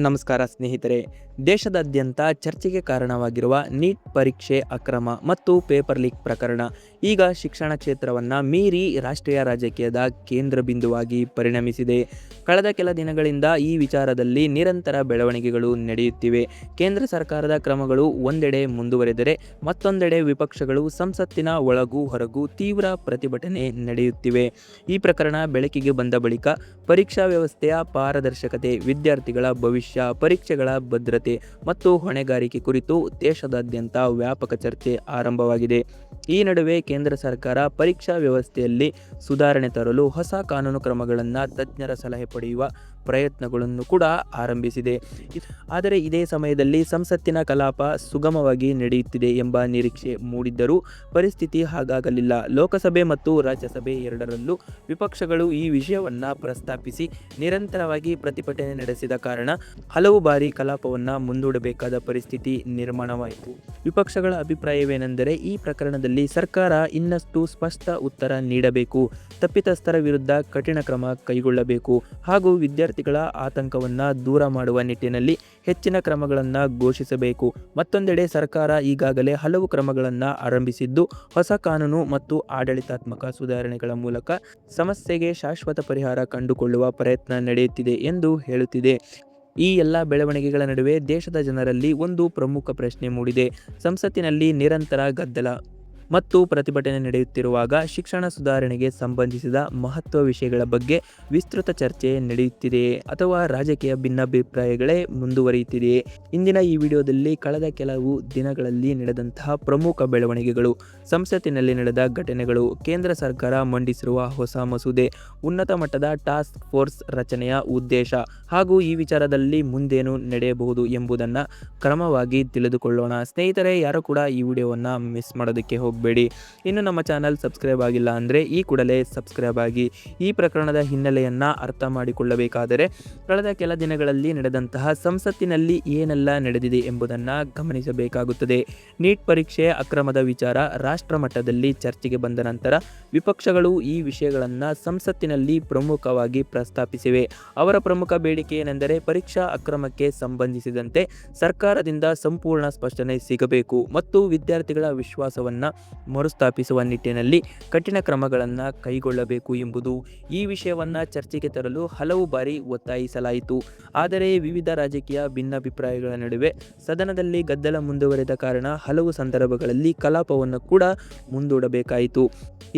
ನಮಸ್ಕಾರ ಸ್ನೇಹಿತರೆ. ದೇಶದಾದ್ಯಂತ ಚರ್ಚೆಗೆ ಕಾರಣವಾಗಿರುವ ನೀಟ್ ಪರೀಕ್ಷೆ ಅಕ್ರಮ ಮತ್ತು ಪೇಪರ್ ಲೀಕ್ ಪ್ರಕರಣ ಈಗ ಶಿಕ್ಷಣ ಕ್ಷೇತ್ರವನ್ನು ಮೀರಿ ರಾಷ್ಟ್ರೀಯ ರಾಜಕೀಯದ ಕೇಂದ್ರ ಬಿಂದುವಾಗಿ ಪರಿಣಮಿಸಿದೆ. ಕಳೆದ ಕೆಲ ದಿನಗಳಿಂದ ಈ ವಿಚಾರದಲ್ಲಿ ನಿರಂತರ ಬೆಳವಣಿಗೆಗಳು ನಡೆಯುತ್ತಿವೆ. ಕೇಂದ್ರ ಸರ್ಕಾರದ ಕ್ರಮಗಳು ಒಂದೆಡೆ ಮುಂದುವರೆದರೆ ಮತ್ತೊಂದೆಡೆ ವಿಪಕ್ಷಗಳು ಸಂಸತ್ತಿನ ಒಳಗೂ ಹೊರಗೂ ತೀವ್ರ ಪ್ರತಿಭಟನೆ ನಡೆಯುತ್ತಿವೆ. ಈ ಪ್ರಕರಣ ಬೆಳಕಿಗೆ ಬಂದ ಬಳಿಕ ಪರೀಕ್ಷಾ ವ್ಯವಸ್ಥೆಯ ಪಾರದರ್ಶಕತೆ, ವಿದ್ಯಾರ್ಥಿಗಳ ಭವಿಷ್ಯ, ಪರೀಕ್ಷೆಗಳ ಭದ್ರತೆ ಮತ್ತು ಹೊಣೆಗಾರಿಕೆ ಕುರಿತು ದೇಶದಾದ್ಯಂತ ವ್ಯಾಪಕ ಚರ್ಚೆ ಆರಂಭವಾಗಿದೆ. ಈ ನಡುವೆ ಕೇಂದ್ರ ಸರ್ಕಾರ ಪರೀಕ್ಷಾ ವ್ಯವಸ್ಥೆಯಲ್ಲಿ ಸುಧಾರಣೆ ತರಲು ಹೊಸ ಕಾನೂನು ಕ್ರಮಗಳನ್ನು ತಜ್ಞರ ಸಲಹೆ ಪಡೆಯುವ ಪ್ರಯತ್ನಗಳನ್ನು ಕೂಡ ಆರಂಭಿಸಿದೆ. ಆದರೆ ಇದೇ ಸಮಯದಲ್ಲಿ ಸಂಸತ್ತಿನ ಕಲಾಪ ಸುಗಮವಾಗಿ ನಡೆಯುತ್ತಿದೆ ಎಂಬ ನಿರೀಕ್ಷೆ ಮೂಡಿದ್ದರೂ ಪರಿಸ್ಥಿತಿ ಹಾಗಾಗಲಿಲ್ಲ. ಲೋಕಸಭೆ ಮತ್ತು ರಾಜ್ಯಸಭೆ ಎರಡರಲ್ಲೂ ವಿಪಕ್ಷಗಳು ಈ ವಿಷಯವನ್ನು ಪ್ರಸ್ತಾಪಿಸಿ ನಿರಂತರವಾಗಿ ಪ್ರತಿಭಟನೆ ನಡೆಸಿದ ಕಾರಣ ಹಲವು ಬಾರಿ ಕಲಾಪವನ್ನು ಮುಂದೂಡಬೇಕಾದ ಪರಿಸ್ಥಿತಿ ನಿರ್ಮಾಣವಾಯಿತು. ವಿಪಕ್ಷಗಳ ಅಭಿಪ್ರಾಯವೇನೆಂದರೆ, ಈ ಪ್ರಕರಣದಲ್ಲಿ ಸರ್ಕಾರ ಇನ್ನಷ್ಟು ಸ್ಪಷ್ಟ ಉತ್ತರ ನೀಡಬೇಕು, ತಪ್ಪಿತಸ್ಥರ ವಿರುದ್ಧ ಕಠಿಣ ಕ್ರಮ ಕೈಗೊಳ್ಳಬೇಕು ಹಾಗೂ ವಿದ್ಯಾರ್ಥಿಗಳ ಆತಂಕವನ್ನು ದೂರ ಮಾಡುವ ನಿಟ್ಟಿನಲ್ಲಿ ಹೆಚ್ಚಿನ ಕ್ರಮಗಳನ್ನು ಘೋಷಿಸಬೇಕು. ಮತ್ತೊಂದೆಡೆ ಸರ್ಕಾರ ಈಗಾಗಲೇ ಹಲವು ಕ್ರಮಗಳನ್ನು ಆರಂಭಿಸಿದ್ದು, ಹೊಸ ಕಾನೂನು ಮತ್ತು ಆಡಳಿತಾತ್ಮಕ ಸುಧಾರಣೆಗಳ ಮೂಲಕ ಸಮಸ್ಯೆಗೆ ಶಾಶ್ವತ ಪರಿಹಾರ ಕಂಡುಕೊಳ್ಳುವ ಪ್ರಯತ್ನ ನಡೆಯುತ್ತಿದೆ ಎಂದು ಹೇಳುತ್ತಿದೆ. ಈ ಎಲ್ಲ ಬೆಳವಣಿಗೆಗಳ ನಡುವೆ ದೇಶದ ಜನರಲ್ಲಿ ಒಂದು ಪ್ರಮುಖ ಪ್ರಶ್ನೆ ಮೂಡಿದೆ. ಸಂಸತ್ತಿನಲ್ಲಿ ನಿರಂತರ ಗದ್ದಲ ಮತ್ತು ಪ್ರತಿಭಟನೆ ನಡೆಯುತ್ತಿರುವಾಗ ಶಿಕ್ಷಣ ಸುಧಾರಣೆಗೆ ಸಂಬಂಧಿಸಿದ ಮಹತ್ವ ವಿಷಯಗಳ ಬಗ್ಗೆ ವಿಸ್ತೃತ ಚರ್ಚೆ ನಡೆಯುತ್ತಿದೆಯೇ ಅಥವಾ ರಾಜಕೀಯ ಭಿನ್ನಾಭಿಪ್ರಾಯಗಳೇ ಮುಂದುವರಿಯುತ್ತಿದೆಯೇ? ಇಂದಿನ ಈ ವಿಡಿಯೋದಲ್ಲಿ ಕಳೆದ ಕೆಲವು ದಿನಗಳಲ್ಲಿ ನಡೆದಂತಹ ಪ್ರಮುಖ ಬೆಳವಣಿಗೆಗಳು, ಸಂಸತ್ತಿನಲ್ಲಿ ನಡೆದ ಘಟನೆಗಳು, ಕೇಂದ್ರ ಸರ್ಕಾರ ಮಂಡಿಸಿರುವ ಹೊಸ ಮಸೂದೆ, ಉನ್ನತ ಮಟ್ಟದ ಟಾಸ್ಕ್ ಫೋರ್ಸ್ ರಚನೆಯ ಉದ್ದೇಶ ಹಾಗೂ ಈ ವಿಚಾರದಲ್ಲಿ ಮುಂದೇನು ನಡೆಯಬಹುದು ಎಂಬುದನ್ನು ಕ್ರಮವಾಗಿ ತಿಳಿದುಕೊಳ್ಳೋಣ. ಸ್ನೇಹಿತರೆ, ಯಾರು ಕೂಡ ಈ ವಿಡಿಯೋವನ್ನು ಮಿಸ್ ಮಾಡೋದಕ್ಕೆ ಹೋಗಬೇಡಿ. ಇನ್ನು ನಮ್ಮ ಚಾನಲ್ ಸಬ್ಸ್ಕ್ರೈಬ್ ಆಗಿಲ್ಲ ಅಂದರೆ ಈ ಕೂಡಲೇ ಸಬ್ಸ್ಕ್ರೈಬ್ ಆಗಿ. ಈ ಪ್ರಕರಣದ ಹಿನ್ನೆಲೆಯನ್ನು ಅರ್ಥ ಮಾಡಿಕೊಳ್ಳಬೇಕಾದರೆ ಕಳೆದ ಕೆಲ ದಿನಗಳಲ್ಲಿ ನಡೆದಂತಹ ಸಂಸತ್ತಿನಲ್ಲಿ ಏನೆಲ್ಲ ನಡೆದಿದೆ ಎಂಬುದನ್ನು ಗಮನಿಸಬೇಕಾಗುತ್ತದೆ. ನೀಟ್ ಪರೀಕ್ಷೆ ಅಕ್ರಮದ ವಿಚಾರ ರಾಷ್ಟ್ರ ಮಟ್ಟದಲ್ಲಿ ಚರ್ಚೆಗೆ ಬಂದ ನಂತರ ವಿಪಕ್ಷಗಳು ಈ ವಿಷಯಗಳನ್ನು ಸಂಸತ್ತಿನಲ್ಲಿ ಪ್ರಮುಖವಾಗಿ ಪ್ರಸ್ತಾಪಿಸಿವೆ. ಅವರ ಪ್ರಮುಖ ಬೇಡಿಕೆ ಏನೆಂದರೆ, ಪರೀಕ್ಷಾ ಅಕ್ರಮಕ್ಕೆ ಸಂಬಂಧಿಸಿದಂತೆ ಸರ್ಕಾರದಿಂದ ಸಂಪೂರ್ಣ ಸ್ಪಷ್ಟನೆ ಸಿಗಬೇಕು ಮತ್ತು ವಿದ್ಯಾರ್ಥಿಗಳ ವಿಶ್ವಾಸವನ್ನು ಮರುಸ್ಥಾಪಿಸುವ ನಿಟ್ಟಿನಲ್ಲಿ ಕಠಿಣ ಕ್ರಮಗಳನ್ನು ಕೈಗೊಳ್ಳಬೇಕು ಎಂಬುದು. ಈ ವಿಷಯವನ್ನು ಚರ್ಚೆಗೆ ತರಲು ಹಲವು ಬಾರಿ ಒತ್ತಾಯಿಸಲಾಯಿತು. ಆದರೆ ವಿವಿಧ ರಾಜಕೀಯ ಭಿನ್ನಾಭಿಪ್ರಾಯಗಳ ನಡುವೆ ಸದನದಲ್ಲಿ ಗದ್ದಲ ಮುಂದುವರೆದ ಕಾರಣ ಹಲವು ಸಂದರ್ಭಗಳಲ್ಲಿ ಕಲಾಪವನ್ನು ಕೂಡ ಮುಂದೂಡಬೇಕಾಯಿತು.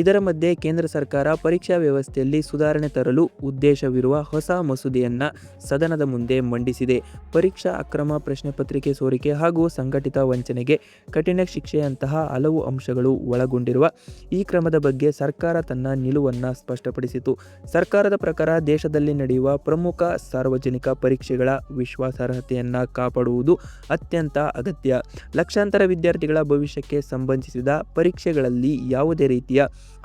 ಇದರ ಮಧ್ಯೆ ಕೇಂದ್ರ ಸರ್ಕಾರ ಪರೀಕ್ಷಾ ವ್ಯವಸ್ಥೆಯಲ್ಲಿ ಸುಧಾರಣೆ ತರಲು ಉದ್ದೇಶವಿರುವ ಹೊಸ ಮಸೂದೆಯನ್ನು ಸದನದ ಮುಂದೆ ಮಂಡಿಸಿದೆ. ಪರೀಕ್ಷಾ ಅಕ್ರಮ, ಪ್ರಶ್ನೆ ಪತ್ರಿಕೆ ಸೋರಿಕೆ ಹಾಗೂ ಸಂಘಟಿತ ವಂಚನೆಗೆ ಕಠಿಣ ಶಿಕ್ಷೆಯಂತಹ ಹಲವು ಅಂಶಗಳು ಒಳಗೊಂಡಿರುವ ಈ ಕ್ರಮದ ಬಗ್ಗೆ ಸರ್ಕಾರ ತನ್ನ ನಿಲುವನ್ನು ಸ್ಪಷ್ಟಪಡಿಸಿತು. ಸರ್ಕಾರದ ಪ್ರಕಾರ ದೇಶದಲ್ಲಿ ನಡೆಯುವ ಪ್ರಮುಖ ಸಾರ್ವಜನಿಕ ಪರೀಕ್ಷೆಗಳ ವಿಶ್ವಾಸಾರ್ಹತೆಯನ್ನು ಕಾಪಾಡುವುದು ಅತ್ಯಂತ ಅಗತ್ಯ. ಲಕ್ಷಾಂತರ ವಿದ್ಯಾರ್ಥಿಗಳ ಭವಿಷ್ಯಕ್ಕೆ ಸಂಬಂಧಿಸಿದ ಪರೀಕ್ಷೆಗಳಲ್ಲಿ ಯಾವುದೇ ರೀತಿಯ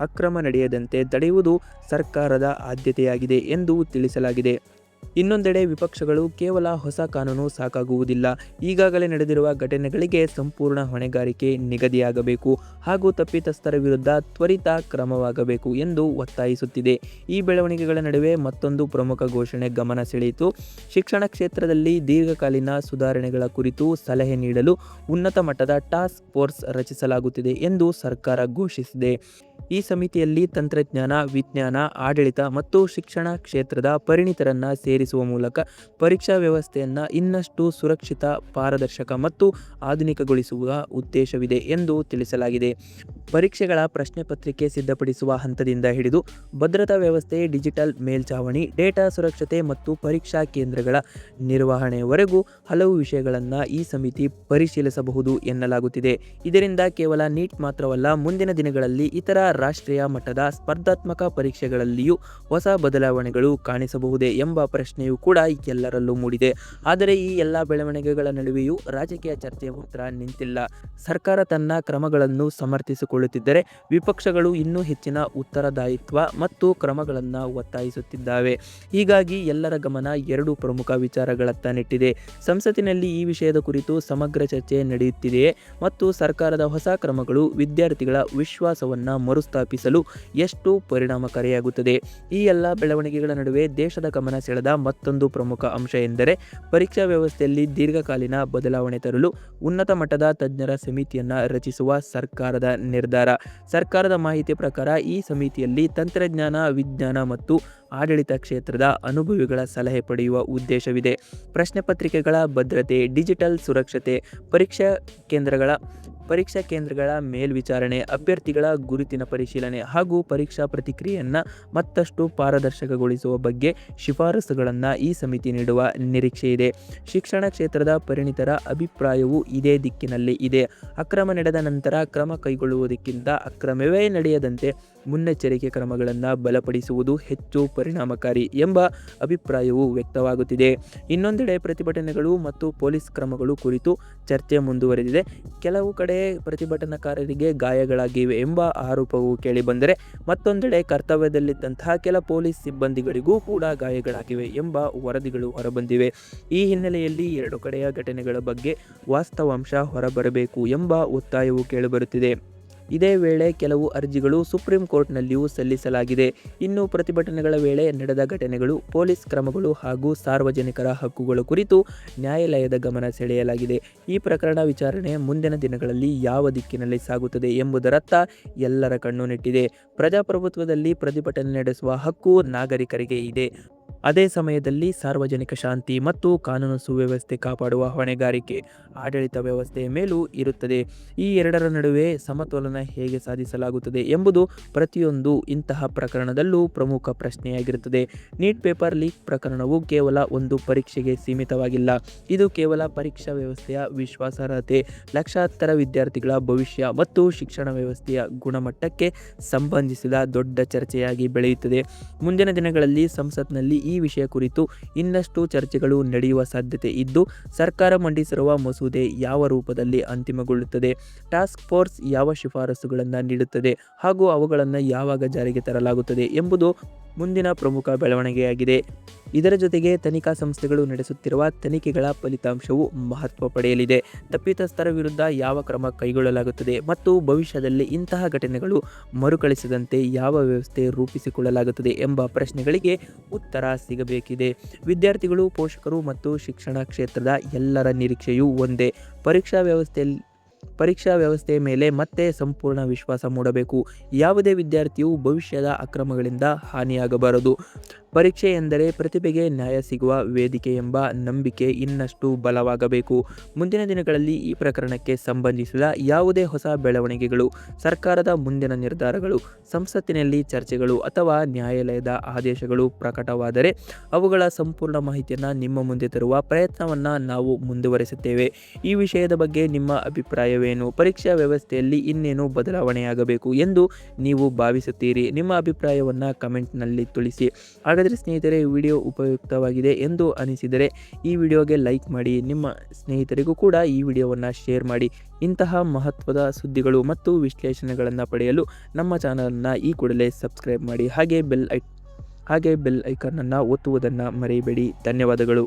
ಅಕ್ರಮ ನಡೆಯದಂತೆ ತಡೆಯುವುದು ಸರ್ಕಾರದ ಆದ್ಯತೆಯಾಗಿದೆ ಎಂದು ತಿಳಿಸಲಾಗಿದೆ. ಇನ್ನೊಂದೆಡೆ ವಿಪಕ್ಷಗಳು ಕೇವಲ ಹೊಸ ಕಾನೂನು ಸಾಕಾಗುವುದಿಲ್ಲ, ಈಗಾಗಲೇ ನಡೆದಿರುವ ಘಟನೆಗಳಿಗೆ ಸಂಪೂರ್ಣ ಹೊಣೆಗಾರಿಕೆ ನಿಗದಿಯಾಗಬೇಕು ಹಾಗೂ ತಪ್ಪಿತಸ್ಥರ ವಿರುದ್ಧ ತ್ವರಿತ ಕ್ರಮವಾಗಬೇಕು ಎಂದು ಒತ್ತಾಯಿಸುತ್ತಿದೆ. ಈ ಬೆಳವಣಿಗೆಗಳ ನಡುವೆ ಮತ್ತೊಂದು ಪ್ರಮುಖ ಘೋಷಣೆ ಗಮನ ಸೆಳೆಯಿತು. ಶಿಕ್ಷಣ ಕ್ಷೇತ್ರದಲ್ಲಿ ದೀರ್ಘಕಾಲೀನ ಸುಧಾರಣೆಗಳ ಕುರಿತು ಸಲಹೆ ನೀಡಲು ಉನ್ನತ ಮಟ್ಟದ ಟಾಸ್ಕ್ ಫೋರ್ಸ್ ರಚಿಸಲಾಗುತ್ತಿದೆ ಎಂದು ಸರ್ಕಾರ ಘೋಷಿಸಿದೆ. ಈ ಸಮಿತಿಯಲ್ಲಿ ತಂತ್ರಜ್ಞಾನ, ವಿಜ್ಞಾನ, ಆಡಳಿತ ಮತ್ತು ಶಿಕ್ಷಣ ಕ್ಷೇತ್ರದ ಪರಿಣಿತರನ್ನು ಸೇರಿಸುವ ಮೂಲಕ ಪರೀಕ್ಷಾ ವ್ಯವಸ್ಥೆಯನ್ನು ಇನ್ನಷ್ಟು ಸುರಕ್ಷಿತ, ಪಾರದರ್ಶಕ ಮತ್ತು ಆಧುನಿಕಗೊಳಿಸುವ ಉದ್ದೇಶವಿದೆ ಎಂದು ತಿಳಿಸಲಾಗಿದೆ. ಪರೀಕ್ಷೆಗಳ ಪ್ರಶ್ನೆ ಪತ್ರಿಕೆ ಸಿದ್ಧಪಡಿಸುವ ಹಂತದಿಂದ ಹಿಡಿದು ಭದ್ರತಾ ವ್ಯವಸ್ಥೆ, ಡಿಜಿಟಲ್ ಮೇಲ್ಛಾವಣಿ, ಡೇಟಾ ಸುರಕ್ಷತೆ ಮತ್ತು ಪರೀಕ್ಷಾ ಕೇಂದ್ರಗಳ ನಿರ್ವಹಣೆಯವರೆಗೂ ಹಲವು ವಿಷಯಗಳನ್ನು ಈ ಸಮಿತಿ ಪರಿಶೀಲಿಸಬಹುದು ಎನ್ನಲಾಗುತ್ತಿದೆ. ಇದರಿಂದ ಕೇವಲ ನೀಟ್ ಮಾತ್ರವಲ್ಲ, ಮುಂದಿನ ದಿನಗಳಲ್ಲಿ ಇತರ ರಾಷ್ಟ್ರೀಯ ಮಟ್ಟದ ಸ್ಪರ್ಧಾತ್ಮಕ ಪರೀಕ್ಷೆಗಳಲ್ಲಿಯೂ ಹೊಸ ಬದಲಾವಣೆಗಳು ಕಾಣಿಸಬಹುದೇ ಎಂಬ ಪ್ರಶ್ನೆಯೂ ಕೂಡ ಎಲ್ಲರಲ್ಲೂ ಮೂಡಿದೆ. ಆದರೆ ಈ ಎಲ್ಲ ಬೆಳವಣಿಗೆಗಳ ನಡುವೆಯೂ ರಾಜಕೀಯ ಚರ್ಚೆಯ ಉತ್ತರ ನಿಂತಿಲ್ಲ. ಸರ್ಕಾರ ತನ್ನ ಕ್ರಮಗಳನ್ನು ಸಮರ್ಥಿಸಿಕೊಳ್ಳುತ್ತಿದ್ದರೆ ವಿಪಕ್ಷಗಳು ಇನ್ನೂ ಹೆಚ್ಚಿನ ಉತ್ತರದಾಯಿತ್ವ ಮತ್ತು ಕ್ರಮಗಳನ್ನು ಒತ್ತಾಯಿಸುತ್ತಿದ್ದಾವೆ. ಹೀಗಾಗಿ ಎಲ್ಲರ ಗಮನ ಎರಡು ಪ್ರಮುಖ ವಿಚಾರಗಳತ್ತ ನೆಟ್ಟಿದೆ. ಸಂಸತ್ತಿನಲ್ಲಿ ಈ ವಿಷಯದ ಕುರಿತು ಸಮಗ್ರ ಚರ್ಚೆ ನಡೆಯುತ್ತಿದೆಯೇ ಮತ್ತು ಸರ್ಕಾರದ ಹೊಸ ಕ್ರಮಗಳು ವಿದ್ಯಾರ್ಥಿಗಳ ವಿಶ್ವಾಸವನ್ನು ಮರುಸ್ಥಾಪಿಸಲು ಎಷ್ಟು ಪರಿಣಾಮಕಾರಿಯಾಗುತ್ತದೆ. ಈ ಎಲ್ಲ ಬೆಳವಣಿಗೆಗಳ ನಡುವೆ ದೇಶದ ಗಮನ ಸೆಳೆದ ಮತ್ತೊಂದು ಪ್ರಮುಖ ಅಂಶ ಎಂದರೆ ಪರೀಕ್ಷಾ ವ್ಯವಸ್ಥೆಯಲ್ಲಿ ದೀರ್ಘಕಾಲೀನ ಬದಲಾವಣೆ ತರಲು ಉನ್ನತ ಮಟ್ಟದ ತಜ್ಞರ ಸಮಿತಿಯನ್ನು ರಚಿಸುವ ಸರ್ಕಾರದ ನಿರ್ಧಾರ. ಸರ್ಕಾರದ ಮಾಹಿತಿ ಪ್ರಕಾರ ಈ ಸಮಿತಿಯಲ್ಲಿ ತಂತ್ರಜ್ಞಾನ, ವಿಜ್ಞಾನ ಮತ್ತು ಆಡಳಿತ ಕ್ಷೇತ್ರದ ಅನುಭವಿಗಳ ಸಲಹೆ ಪಡೆಯುವ ಉದ್ದೇಶವಿದೆ. ಪ್ರಶ್ನೆ ಪತ್ರಿಕೆಗಳ ಭದ್ರತೆ, ಡಿಜಿಟಲ್ ಸುರಕ್ಷತೆ, ಪರೀಕ್ಷಾ ಕೇಂದ್ರಗಳ ಮೇಲ್ವಿಚಾರಣೆ, ಅಭ್ಯರ್ಥಿಗಳ ಗುರುತಿನ ಪರಿಶೀಲನೆ ಹಾಗೂ ಪರೀಕ್ಷಾ ಪ್ರಕ್ರಿಯೆಯನ್ನು ಮತ್ತಷ್ಟು ಪಾರದರ್ಶಕಗೊಳಿಸುವ ಬಗ್ಗೆ ಶಿಫಾರಸುಗಳನ್ನು ಈ ಸಮಿತಿ ನೀಡುವ ನಿರೀಕ್ಷೆ ಇದೆ. ಶಿಕ್ಷಣ ಕ್ಷೇತ್ರದ ಪರಿಣಿತರ ಅಭಿಪ್ರಾಯವೂ ಇದೇ ದಿಕ್ಕಿನಲ್ಲಿ ಇದೆ. ಅಕ್ರಮ ನಡೆದ ನಂತರ ಕ್ರಮ ಕೈಗೊಳ್ಳುವುದಕ್ಕಿಂತ ಅಕ್ರಮವೇ ನಡೆಯದಂತೆ ಮುನ್ನೆಚ್ಚರಿಕೆ ಕ್ರಮಗಳನ್ನು ಬಲಪಡಿಸುವುದು ಹೆಚ್ಚು ಪರಿಣಾಮಕಾರಿ ಎಂಬ ಅಭಿಪ್ರಾಯವೂ ವ್ಯಕ್ತವಾಗುತ್ತಿದೆ. ಇನ್ನೊಂದೆಡೆ ಪ್ರತಿಭಟನೆಗಳು ಮತ್ತು ಪೊಲೀಸ್ ಕ್ರಮಗಳು ಕುರಿತು ಚರ್ಚೆ ಮುಂದುವರೆದಿದೆ. ಕೆಲವು ಕಡೆ ಪ್ರತಿಭಟನಾಕಾರರಿಗೆ ಗಾಯಗಳಾಗಿವೆ ಎಂಬ ಆರೋಪವು ಕೇಳಿಬಂದರೆ ಮತ್ತೊಂದೆಡೆ ಕರ್ತವ್ಯದಲ್ಲಿದ್ದಂತಹ ಕೆಲ ಪೊಲೀಸ್ ಸಿಬ್ಬಂದಿಗಳಿಗೂ ಕೂಡ ಗಾಯಗಳಾಗಿವೆ ಎಂಬ ವರದಿಗಳು ಹೊರಬಂದಿವೆ. ಈ ಹಿನ್ನೆಲೆಯಲ್ಲಿ ಎರಡು ಕಡೆಯ ಘಟನೆಗಳ ಬಗ್ಗೆ ವಾಸ್ತವಾಂಶ ಹೊರಬರಬೇಕು ಎಂಬ ಒತ್ತಾಯವು ಕೇಳಿಬರುತ್ತಿದೆ. ಇದೇ ವೇಳೆ ಕೆಲವು ಅರ್ಜಿಗಳು ಸುಪ್ರೀಂ ಕೋರ್ಟ್ನಲ್ಲಿಯೂ ಸಲ್ಲಿಸಲಾಗಿದೆ. ಇನ್ನು ಪ್ರತಿಭಟನೆಗಳ ವೇಳೆ ನಡೆದ ಘಟನೆಗಳು, ಪೊಲೀಸ್ ಕ್ರಮಗಳು ಹಾಗೂ ಸಾರ್ವಜನಿಕರ ಹಕ್ಕುಗಳ ಕುರಿತು ನ್ಯಾಯಾಲಯದ ಗಮನ ಸೆಳೆಯಲಾಗಿದೆ. ಈ ಪ್ರಕರಣ ವಿಚಾರಣೆ ಮುಂದಿನ ದಿನಗಳಲ್ಲಿ ಯಾವ ದಿಕ್ಕಿನಲ್ಲಿ ಸಾಗುತ್ತದೆ ಎಂಬುದರತ್ತ ಎಲ್ಲರ ಕಣ್ಣು ನೆಟ್ಟಿದೆ. ಪ್ರಜಾಪ್ರಭುತ್ವದಲ್ಲಿ ಪ್ರತಿಭಟನೆ ನಡೆಸುವ ಹಕ್ಕು ನಾಗರಿಕರಿಗೆ ಇದೆ. ಅದೇ ಸಮಯದಲ್ಲಿ ಸಾರ್ವಜನಿಕ ಶಾಂತಿ ಮತ್ತು ಕಾನೂನು ಸುವ್ಯವಸ್ಥೆ ಕಾಪಾಡುವ ಹೊಣೆಗಾರಿಕೆ ಆಡಳಿತ ವ್ಯವಸ್ಥೆಯ ಮೇಲೂ ಇರುತ್ತದೆ. ಈ ಎರಡರ ನಡುವೆ ಸಮತೋಲನ ಹೇಗೆ ಸಾಧಿಸಲಾಗುತ್ತದೆ ಎಂಬುದು ಪ್ರತಿಯೊಂದು ಇಂತಹ ಪ್ರಕರಣದಲ್ಲೂ ಪ್ರಮುಖ ಪ್ರಶ್ನೆಯಾಗಿರುತ್ತದೆ. ನೀಟ್ ಪೇಪರ್ ಲೀಕ್ ಪ್ರಕರಣವು ಕೇವಲ ಒಂದು ಪರೀಕ್ಷೆಗೆ ಸೀಮಿತವಾಗಿಲ್ಲ. ಇದು ಕೇವಲ ಪರೀಕ್ಷಾ ವ್ಯವಸ್ಥೆಯ ವಿಶ್ವಾಸಾರ್ಹತೆ, ಲಕ್ಷಾಂತರ ವಿದ್ಯಾರ್ಥಿಗಳ ಭವಿಷ್ಯ ಮತ್ತು ಶಿಕ್ಷಣ ವ್ಯವಸ್ಥೆಯ ಗುಣಮಟ್ಟಕ್ಕೆ ಸಂಬಂಧಿಸಿದ ದೊಡ್ಡ ಚರ್ಚೆಯಾಗಿ ಬೆಳೆಯುತ್ತದೆ. ಮುಂದಿನ ದಿನಗಳಲ್ಲಿ ಸಂಸತ್ನಲ್ಲಿ ಈ ವಿಷಯ ಕುರಿತು ಇನ್ನಷ್ಟು ಚರ್ಚೆಗಳು ನಡೆಯುವ ಸಾಧ್ಯತೆ ಇದ್ದು, ಸರ್ಕಾರ ಮಂಡಿಸಿರುವ ಮಸೂದೆ ಯಾವ ರೂಪದಲ್ಲಿ ಅಂತಿಮಗೊಳ್ಳುತ್ತದೆ, ಟಾಸ್ಕ್ ಫೋರ್ಸ್ ಯಾವ ಶಿಫಾರಸುಗಳನ್ನು ನೀಡುತ್ತದೆ ಹಾಗೂ ಅವುಗಳನ್ನು ಯಾವಾಗ ಜಾರಿಗೆ ತರಲಾಗುತ್ತದೆ ಎಂಬುದು ಮುಂದಿನ ಪ್ರಮುಖ ಬೆಳವಣಿಗೆಯಾಗಿದೆ. ಇದರ ಜೊತೆಗೆ ತನಿಖಾ ಸಂಸ್ಥೆಗಳು ನಡೆಸುತ್ತಿರುವ ತನಿಖೆಗಳ ಫಲಿತಾಂಶವು ಮಹತ್ವ ಪಡೆಯಲಿದೆ. ತಪ್ಪಿತಸ್ಥರ ವಿರುದ್ಧ ಯಾವ ಕ್ರಮ ಕೈಗೊಳ್ಳಲಾಗುತ್ತದೆ ಮತ್ತು ಭವಿಷ್ಯದಲ್ಲಿ ಇಂತಹ ಘಟನೆಗಳು ಮರುಕಳಿಸದಂತೆ ಯಾವ ವ್ಯವಸ್ಥೆ ರೂಪಿಸಿಕೊಳ್ಳಲಾಗುತ್ತದೆ ಎಂಬ ಪ್ರಶ್ನೆಗಳಿಗೆ ಉತ್ತರ ಸಿಗಬೇಕಿದೆ. ವಿದ್ಯಾರ್ಥಿಗಳು, ಪೋಷಕರು ಮತ್ತು ಶಿಕ್ಷಣ ಕ್ಷೇತ್ರದ ಎಲ್ಲರ ನಿರೀಕ್ಷೆಯೂ ಒಂದೇ: ಪರೀಕ್ಷಾ ವ್ಯವಸ್ಥೆಯ ಮೇಲೆ ಮತ್ತೆ ಸಂಪೂರ್ಣ ವಿಶ್ವಾಸ ಮೂಡಬೇಕು. ಯಾವುದೇ ವಿದ್ಯಾರ್ಥಿಯು ಭವಿಷ್ಯದ ಅಕ್ರಮಗಳಿಂದ ಹಾನಿಯಾಗಬಾರದು. ಪರೀಕ್ಷೆ ಎಂದರೆ ಪ್ರತಿಭೆಗೆ ನ್ಯಾಯ ಸಿಗುವ ವೇದಿಕೆ ಎಂಬ ನಂಬಿಕೆ ಇನ್ನಷ್ಟು ಬಲವಾಗಬೇಕು. ಮುಂದಿನ ದಿನಗಳಲ್ಲಿ ಈ ಪ್ರಕರಣಕ್ಕೆ ಸಂಬಂಧಿಸಿದ ಯಾವುದೇ ಹೊಸ ಬೆಳವಣಿಗೆಗಳು, ಸರ್ಕಾರದ ಮುಂದಿನ ನಿರ್ಧಾರಗಳು, ಸಂಸತ್ತಿನಲ್ಲಿ ಚರ್ಚೆಗಳು ಅಥವಾ ನ್ಯಾಯಾಲಯದ ಆದೇಶಗಳು ಪ್ರಕಟವಾದರೆ ಅವುಗಳ ಸಂಪೂರ್ಣ ಮಾಹಿತಿಯನ್ನು ನಿಮ್ಮ ಮುಂದೆ ತರುವ ಪ್ರಯತ್ನವನ್ನು ನಾವು ಮುಂದುವರಿಸುತ್ತೇವೆ. ಈ ವಿಷಯದ ಬಗ್ಗೆ ನಿಮ್ಮ ಅಭಿಪ್ರಾಯವೇನು? ಪರೀಕ್ಷಾ ವ್ಯವಸ್ಥೆಯಲ್ಲಿ ಇನ್ನೇನು ಬದಲಾವಣೆಯಾಗಬೇಕು ಎಂದು ನೀವು ಭಾವಿಸುತ್ತೀರಿ? ನಿಮ್ಮ ಅಭಿಪ್ರಾಯವನ್ನು ಕಮೆಂಟ್ನಲ್ಲಿ ತಿಳಿಸಿ. ಹಾಗಾದರೆ ಸ್ನೇಹಿತರೆ, ವಿಡಿಯೋ ಉಪಯುಕ್ತವಾಗಿದೆ ಎಂದು ಅನಿಸಿದರೆ ಈ ವಿಡಿಯೋಗೆ ಲೈಕ್ ಮಾಡಿ. ನಿಮ್ಮ ಸ್ನೇಹಿತರಿಗೂ ಕೂಡ ಈ ವಿಡಿಯೋವನ್ನು ಶೇರ್ ಮಾಡಿ. ಇಂತಹ ಮಹತ್ವದ ಸುದ್ದಿಗಳು ಮತ್ತು ವಿಶ್ಲೇಷಣೆಗಳನ್ನು ಪಡೆಯಲು ನಮ್ಮ ಚಾನಲನ್ನು ಈ ಕೂಡಲೇ ಸಬ್ಸ್ಕ್ರೈಬ್ ಮಾಡಿ. ಹಾಗೆ ಬೆಲ್ ಐಕನನ್ನು ಒತ್ತುವುದನ್ನು ಮರೆಯಬೇಡಿ. ಧನ್ಯವಾದಗಳು.